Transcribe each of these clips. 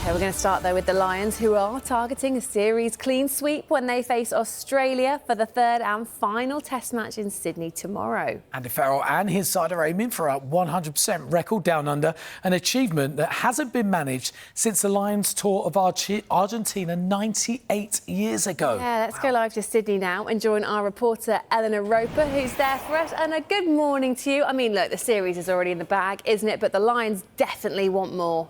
OK, we're going to start, though, with the Lions, who are targeting a series clean sweep when they face Australia for the third and final Test match in Sydney tomorrow. Andy Farrell and his side are aiming for a 100% record down under, an achievement that hasn't been managed since the Lions tour of Argentina 98 years ago. Yeah, let's go live to Sydney now and join our reporter Eleanor Roper, who's there for us. And a good morning to you. I mean, look, the series is already in the bag, isn't it? But the Lions definitely want more.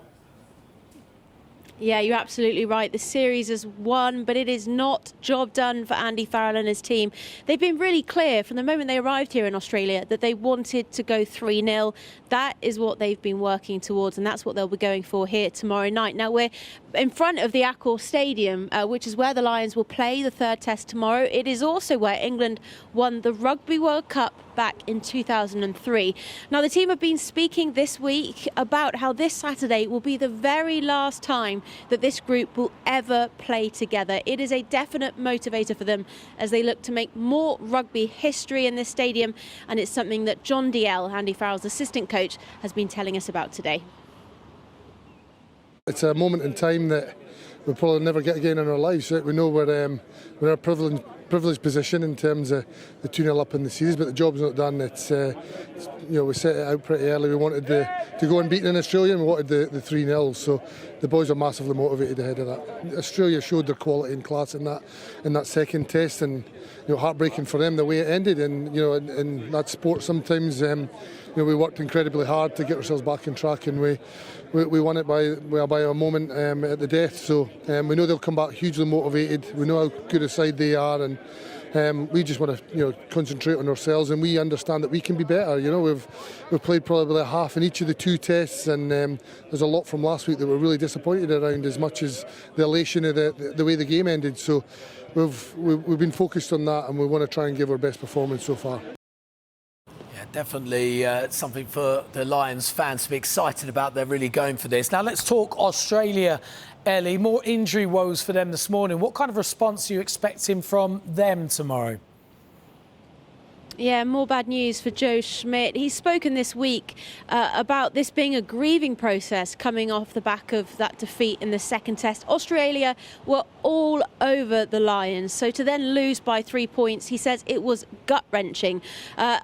Yeah, you're absolutely right. The series is won, but it is not job done for Andy Farrell and his team. They've been really clear from the moment they arrived here in Australia that they wanted to go 3-0. That is what they've been working towards, and that's what they'll be going for here tomorrow night. Now, we're in front of the Accor Stadium, which is where the Lions will play the third test tomorrow. It is also where England won the Rugby World Cup back in 2003. Now, the team have been speaking this week about how this Saturday will be the very last time that this group will ever play together. It is a definite motivator for them as they look to make more rugby history in this stadium, and it's something that John Dalziel, Andy Farrell's assistant coach, has been telling us about today. It's a moment in time that we'll probably never get again in our lives. We know we're in a privileged position in terms of the 2-0 up in the series, but the job's not done. We set it out pretty early. We wanted to go unbeaten in Australia, and we wanted the 3-0. So the boys are massively motivated ahead of that. Australia showed their quality and class in that second test, and heartbreaking for them the way it ended. And in that sport sometimes we worked incredibly hard to get ourselves back on track, and we won it by a moment at the death. So we know they'll come back hugely motivated. We know how good a side they are, and we just want to concentrate on ourselves, and we understand that we can be better. We've played probably half in each of the two tests, and there's a lot from last week that we're really disappointed around, as much as the elation of the way the game ended. So we've been focused on that, and we want to try and give our best performance so far. Yeah, definitely something for the Lions fans to be excited about. They're really going for this. Now let's talk Australia. Ellie, more injury woes for them this morning. What kind of response are you expecting from them tomorrow? Yeah, more bad news for Joe Schmidt. He's spoken this week about this being a grieving process coming off the back of that defeat in the second test. Australia were all over the Lions, so to then lose by 3 points, he says it was gut-wrenching.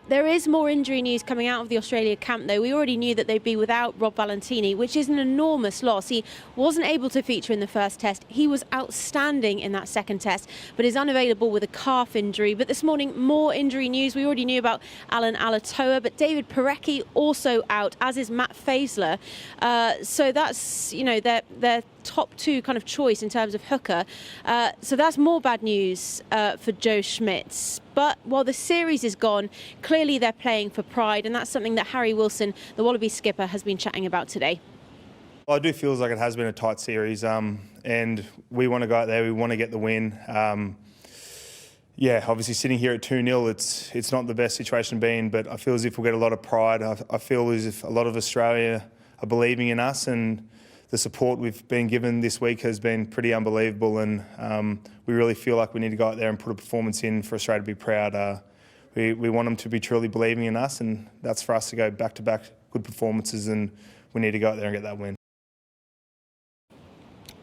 There is more injury news coming out of the Australia camp, though. We already knew that they'd be without Rob Valentini, which is an enormous loss. He wasn't able to feature in the first test. He was outstanding in that second test, but is unavailable with a calf injury. But this morning, more injury news. We already knew about Alan Alatoa, but David Parecki also out, as is Matt Faisler. So that's, their top two kind of choice in terms of hooker. So that's more bad news for Joe Schmidt. But while the series is gone, clearly they're playing for pride, and that's something that Harry Wilson, the Wallaby skipper, has been chatting about today. Well, I do feel like it has been a tight series, and we want to go out there, we want to get the win. Yeah, obviously sitting here at 2-0, it's not the best situation to be in, but I feel as if we'll get a lot of pride. I feel as if a lot of Australia are believing in us, and the support we've been given this week has been pretty unbelievable, and we really feel like we need to go out there and put a performance in for Australia to be proud. We want them to be truly believing in us, and that's for us to go back-to-back good performances, and we need to go out there and get that win.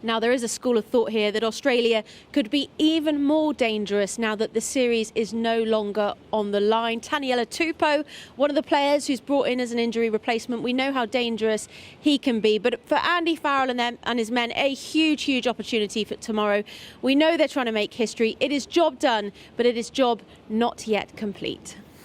Now, there is a school of thought here that Australia could be even more dangerous now that the series is no longer on the line. Taniela Tupou, one of the players who's brought in as an injury replacement. We know how dangerous he can be. But for Andy Farrell and his men, a huge, huge opportunity for tomorrow. We know they're trying to make history. It is job done, but it is job not yet complete.